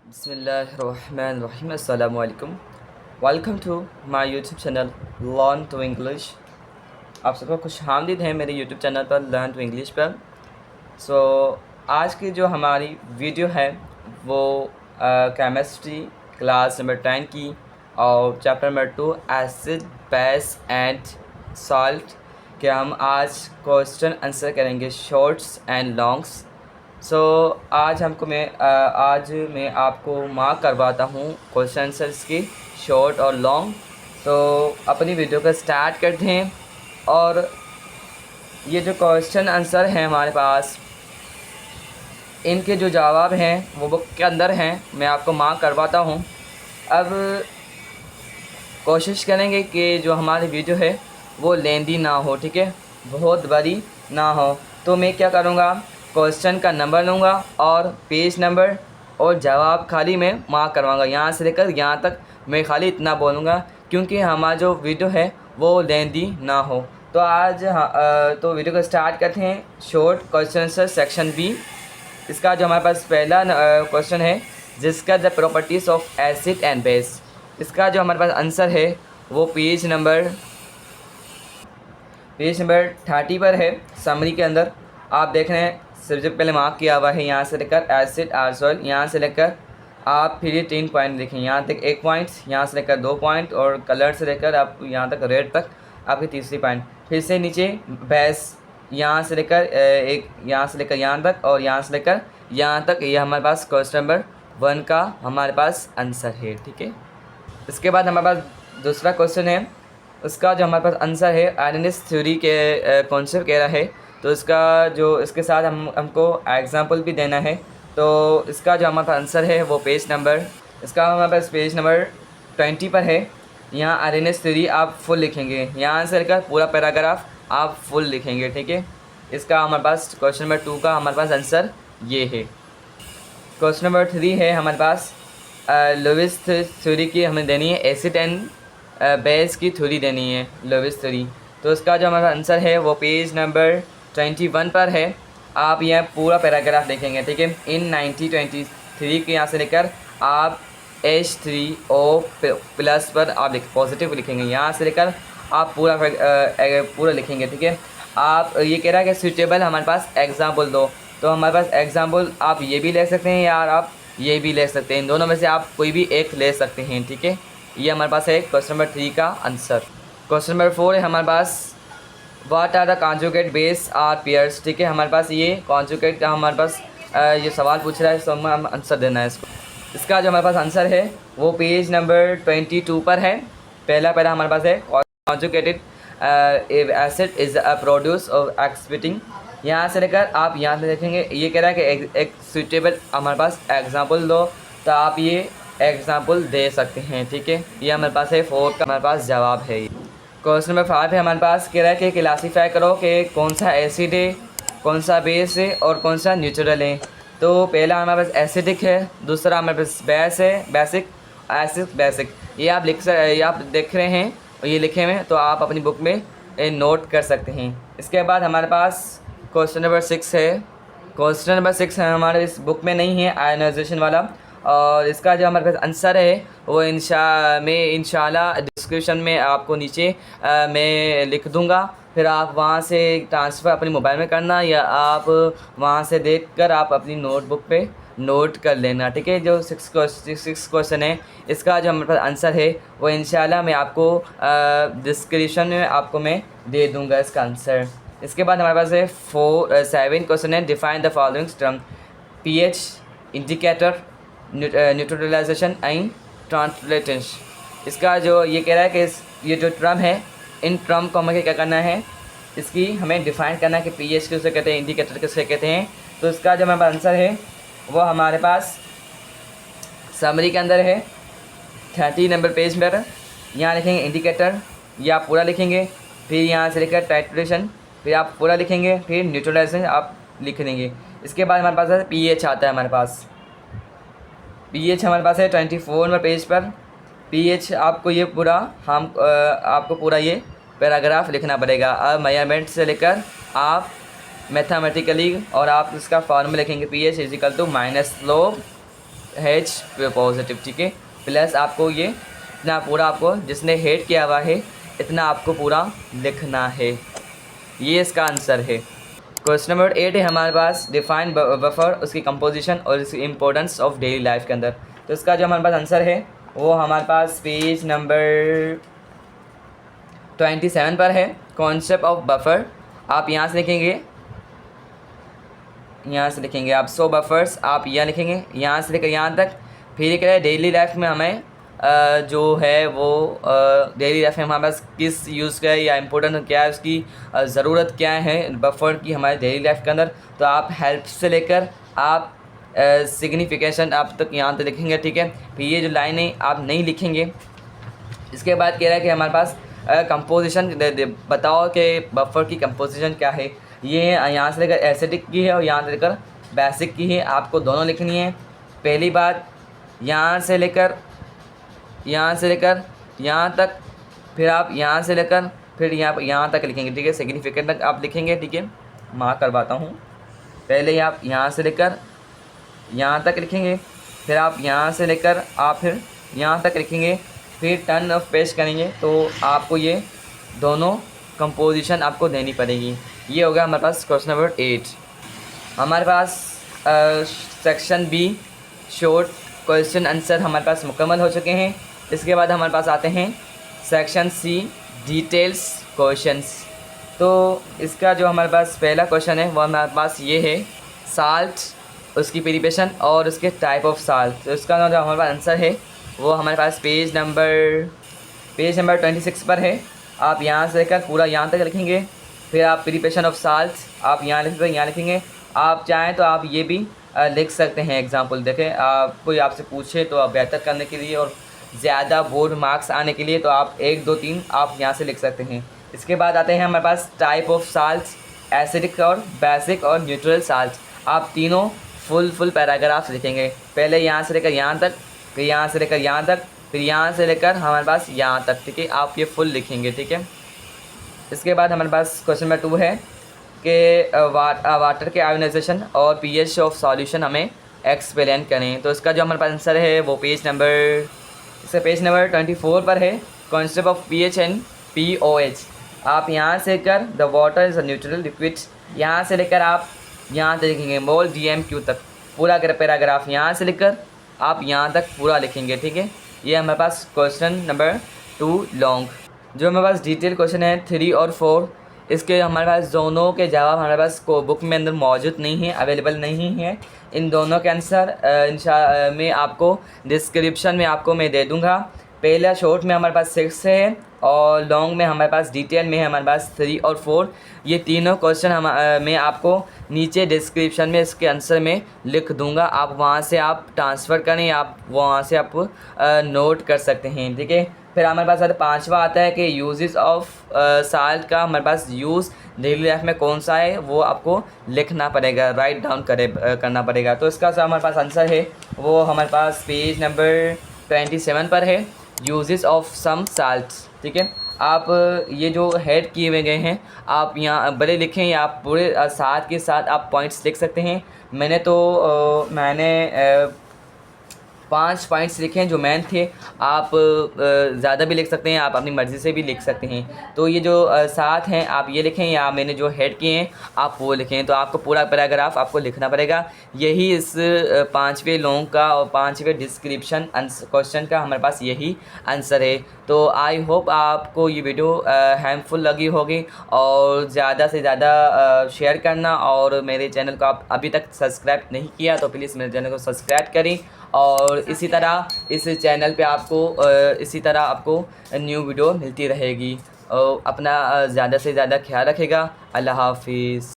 बिस्मिल्लाहिर्रहमानिर्रहीम अस्सलामु अलैकुम। Welcome to my YouTube channel learn to English. आप सबको खुश आमदीद है मेरे यूट्यूब चैनल पर लर्न टू इंग्लिश पर। सो आज की जो हमारी वीडियो है वो केमिस्ट्री क्लास नंबर 10 की और chapter number 2 acid base and salt के हम आज क्वेश्चन आंसर करेंगे शॉर्ट्स एंड लॉन्ग्स। आज मैं आपको मार्क करवाता हूँ क्वेश्चन आंसर्स की शॉर्ट और लॉन्ग। तो अपनी वीडियो को स्टार्ट करते हैं और ये जो क्वेश्चन आंसर हैं हमारे पास, इनके जो जवाब हैं वो बुक के अंदर हैं, मैं आपको मार्क करवाता हूँ। अब कोशिश करेंगे कि जो हमारी वीडियो है वो लेंदी ना हो, ठीक है, बहुत बड़ी ना हो। तो मैं क्या करूँगा, क्वेश्चन का नंबर लूँगा और पेज नंबर और जवाब खाली मैं मार्क करवाऊँगा। यहाँ से लेकर यहाँ तक मैं खाली इतना बोलूँगा क्योंकि हमारा जो वीडियो है वो लेंदी ना हो। तो तो वीडियो को स्टार्ट करते हैं। Short question answer section B. इसका जो हमारे पास पहला क्वेश्चन है जिसका the properties of acid and base, इसका जो हमारे पास आंसर है वो पेज नंबर 30 पर है। समरी के अंदर आप देख रहे हैं, सबसे पहले मार्क किया हुआ है यहाँ से लेकर एसिड आर्सोल, यहाँ से लेकर आप फिर ये 3 पॉइंट देखें, यहाँ तक 1 पॉइंट, यहाँ से लेकर 2 पॉइंट और कलर से लेकर आप यहाँ तक रेड तक आपकी तीसरी पॉइंट। फिर से नीचे बेस, यहाँ से लेकर यहाँ से लेकर यहाँ तक और यहाँ से लेकर यहाँ तक। ये हमारे पास क्वेश्चन नंबर 1 का हमारे पास आंसर है, ठीक है। इसके बाद हमारे पास दूसरा क्वेश्चन है, उसका जो हमारे पास आंसर है आर्रगेनियस थ्योरी के कॉन्सेप्ट कह रहा है। तो इसका जो इसके साथ हमको एग्जांपल भी देना है। तो इसका जो हमारे पास आंसर है वो इसका हमारे पास पेज नंबर 20 पर है। यहाँ आर्रगेनियस थ्योरी आप फुल लिखेंगे, यहाँ से लेकर पूरा पैराग्राफ आप फुल लिखेंगे, ठीक है। इसका हमारे पास क्वेश्चन नंबर 2 का हमारे पास आंसर ये है। क्वेश्चन नंबर 3 है हमारे पास लुईस थ्योरी की हमें देनी है, एसिड एंड बेस की थ्योरी देनी है, लुईस थ्योरी। तो इसका जो हमारा आंसर है वो पेज नंबर 21 पर है। आप यह पूरा पैराग्राफ देखेंगे, ठीक है। इन 1923 के यहाँ से लेकर आप H3O प्लस पर आप पॉजिटिव लिखेंगे, यहाँ से लेकर आप पूरा लिखेंगे, ठीक है। आप ये कह रहा है कि सूटेबल हमारे पास एग्जाम्पल दो, तो हमारे पास एग्जाम्पल आप ये भी ले सकते हैं या आप ये भी ले सकते हैं, इन दोनों में से आप कोई भी एक ले सकते हैं, ठीक है। ये हमारे पास है क्वेश्चन नंबर 3 का आंसर। क्वेश्चन नंबर 4 है हमारे पास, what are the conjugate base are pairs, ठीक है। हमारे पास ये कॉन्जुगेट का हमारे पास ये सवाल पूछ रहा है, तो हम आंसर देना है इसको। इसका जो हमारे पास आंसर है वो पेज नंबर 22 पर है। पहला हमारे पास है conjugated acid is a produce of accepting, यहाँ से लेकर आप यहाँ से देखेंगे। ये कह रहा है कि एक सूटेबल हमारे पास एग्जाम्पल दो, तो आप ये एग्जाम्पल दे सकते हैं, ठीक है। ये हमारे पास है 4 का हमारे पास जवाब है। क्वेश्चन नंबर 5 है हमारे पास, कह रहा है कि क्लासीफाई करो कि कौन सा एसिड है, कौन सा बेस है और कौन सा न्यूट्रल है। तो पहला हमारे पास एसिडिक है, दूसरा हमारे पास बेस है, बेसिक। ये आप देख रहे हैं और ये लिखे हुए हैं, तो आप अपनी बुक में नोट कर सकते हैं। इसके बाद हमारे पास क्वेश्चन नंबर 6 है। क्वेश्चन नंबर 6 है हमारे इस बुक में नहीं है, आयनाइजेशन वाला, और इसका जो हमारे पास आंसर है वो इंशाल्लाह डिस्क्रिप्शन में आपको नीचे मैं लिख दूंगा। फिर आप वहाँ से ट्रांसफ़र अपने मोबाइल में करना या आप वहाँ से देखकर आप अपनी नोटबुक पे नोट कर लेना, ठीक है। जो 6 क्वेश्चन है, इसका जो हमारे पास आंसर है वो इंशाल्लाह मैं आपको डिस्क्रिप्शन में आपको मैं दे दूँगा इसका आंसर। इसके बाद हमारे पास है 7 क्वेश्चन है, define the following term, pH, indicator, neutralization and translatance. इसका जो ये कह रहा है कि ये जो टर्म है, इन टर्म को हमें क्या करना है, इसकी हमें डिफ़ाइन करना है कि pH किसे कहते हैं, इंडिकेटर किसे कहते हैं। तो इसका जो हमारा आंसर है वो हमारे पास समरी के अंदर है 30 नंबर पेज पर। यहाँ लिखेंगे इंडिकेटर, या आप पूरा लिखेंगे, फिर यहाँ से लेकर टाइट्रेशन, फिर आप पूरा लिखेंगे, फिर न्यूट्रलाइजेशन आप लिख देंगे। इसके बाद हमारे पास pH आता है, हमारे पास pH हमारे पास है 24 नंबर पेज पर। pH आपको ये पूरा आपको पूरा ये पैराग्राफ लिखना पड़ेगा, अब मेजरमेंट से लेकर आप मैथमेटिकली, और आप इसका फॉर्मूला लिखेंगे, pH is equal to minus slope H positive, ठीक है, प्लस आपको ये इतना पूरा आपको जिसने हेट किया हुआ है इतना आपको पूरा लिखना है। ये इसका आंसर है। क्वेश्चन नंबर 8 है हमारे पास, डिफाइन बफर, उसकी कंपोजिशन और इसकी इम्पोर्टेंस ऑफ डेली लाइफ के अंदर। तो इसका जो हमारे पास आंसर है वो हमारे पास पेज नंबर 27 पर है। कॉन्सेप्ट ऑफ बफर आप यहाँ से लिखेंगे, यहाँ से लिखेंगे आप 100 बफर्स आप यहाँ लिखेंगे, यहाँ से लेकर यहाँ तक। फिर ये कह रहे हैं डेली लाइफ में हमें जो है वो डेली लाइफ में हमारे पास किस यूज़ का है या इम्पोर्टेंट क्या है, उसकी ज़रूरत क्या है बफर की हमारे डेली लाइफ के अंदर। तो आप हेल्प से लेकर आप सिग्निफिकेशन आप तक यहाँ तक लिखेंगे, ठीक है। फिर ये जो लाइनें आप नहीं लिखेंगे। इसके बाद कह रहा है कि हमारे पास कंपोजिशन बताओ कि बफर की कंपोजिशन क्या है। ये यहाँ से लेकर एसिडिक की है और यहाँ से लेकर बेसिक की है, आपको दोनों लिखनी है। पहली बात यहाँ से लेकर यहाँ तक, फिर आप यहाँ से लेकर फिर यहाँ तक लिखेंगे, ठीक है। सिग्निफिकेंट तक आप लिखेंगे, ठीक है। मार्क करवाता हूँ। पहले आप यहाँ से लेकर यहाँ तक लिखेंगे, फिर आप यहाँ से लेकर आप फिर यहाँ तक लिखेंगे, फिर टर्न ऑफ पेज करेंगे। तो आपको ये दोनों कंपोजिशन आपको देनी पड़ेगी। ये हो गया हमारे पास क्वेश्चन नंबर 8। हमारे पास section B short question answer हमारे पास मुकम्मल हो चुके हैं। इसके बाद हमारे पास आते हैं सेक्शन सी डिटेल्स क्वेश्चंस। तो इसका जो हमारे पास पहला क्वेश्चन है वो हमारे पास ये है, साल्ट, उसकी प्रिपरेशन और उसके टाइप ऑफ साल्ट। तो इसका जो हमारे पास आंसर है वो हमारे पास पेज नंबर 26 पर है। आप यहाँ से लेकर पूरा यहाँ तक लिखेंगे, फिर आप प्रिपरेशन ऑफ साल्ट आप यहाँ लिखेंगे। आप चाहें तो आप ये भी लिख सकते हैं एग्जाम्पल। देखें, कोई आपसे पूछे तो आप बेहतर करने के लिए और ज़्यादा बोर्ड मार्क्स आने के लिए तो आप 1 2 3 आप यहाँ से लिख सकते हैं। इसके बाद आते हैं हमारे पास टाइप ऑफ साल्ट, एसिडिक और बेसिक और न्यूट्रल साल्ट। आप तीनों फुल पैराग्राफ्स लिखेंगे। पहले यहाँ से लेकर यहाँ तक, फिर यहाँ से लेकर यहाँ तक, फिर यहाँ से लेकर हमारे पास यहाँ तक, ठीक है। आप ये फुल लिखेंगे, ठीक है। इसके बाद हमारे पास क्वेश्चन नंबर 2 है कि वाटर के आयोनाइजेशन और पीएच ऑफ सॉल्यूशन हमें एक्सप्लेन करें। तो इसका जो हमारे पास आंसर है वो पेज नंबर 24 पर है। Concept of pH and pOH. आप यहाँ से लेकर the water is a neutral liquid, यहाँ से लेकर आप यहाँ तक लिखेंगे मोल DMQ तक पूरा पैराग्राफ यहाँ से लेकर आप यहाँ तक पूरा लिखेंगे, ठीक है। ये हमारे पास क्वेश्चन नंबर 2 लॉन्ग। जो हमारे पास डिटेल क्वेश्चन है 3 और 4, इसके हमारे पास दोनों के जवाब हमारे पास को बुक में अंदर मौजूद नहीं है, अवेलेबल नहीं है। इन दोनों के आंसर में आपको डिस्क्रिप्शन में आपको मैं दे दूँगा। पहला शॉर्ट में हमारे पास 6 है और लॉन्ग में हमारे पास डिटेल में है हमारे पास 3 और 4। ये तीनों क्वेश्चन मैं आपको नीचे डिस्क्रिप्शन में इसके आंसर में लिख दूंगा। आप वहाँ से आप ट्रांसफ़र करें, आप वहाँ से आप नोट कर सकते हैं, ठीक है। फिर हमारे पास 5वां आता है कि यूजेस ऑफ साल्ट का हमारे पास यूज़ डेली लाइफ में कौन सा है वो आपको लिखना पड़ेगा, राइट डाउन करना पड़ेगा। तो इसका जो हमारे पास आंसर है वो हमारे पास पेज नंबर 27 पर है, यूजेस ऑफ सम साल्ट, ठीक है। आप ये जो हेड किए हुए गए हैं आप यहाँ बड़े लिखें या आप पूरे साथ के साथ आप पॉइंट्स लिख सकते हैं। मैंने 5 पॉइंट्स लिखे हैं जो मेन थे। आप ज़्यादा भी लिख सकते हैं, आप अपनी मर्ज़ी से भी लिख सकते हैं। तो ये जो 7 हैं आप ये लिखें या मैंने जो हेड किए हैं आप वो लिखें। तो आपको पूरा पैराग्राफ आपको लिखना पड़ेगा। यही इस 5वें लॉन्ग का और 5वें डिस्क्रिप्शन क्वेश्चन का हमारे पास यही आंसर है। तो आई होप आपको ये वीडियो हेल्पफुल लगी होगी और ज़्यादा से ज़्यादा शेयर करना। और मेरे चैनल को आप अभी तक सब्सक्राइब नहीं किया तो प्लीज़ मेरे चैनल को सब्सक्राइब करें। और इसी तरह इस चैनल पे इसी तरह आपको न्यू वीडियो मिलती रहेगी। अपना ज़्यादा से ज़्यादा ख्याल रखेगा। अल्लाह हाफिज़।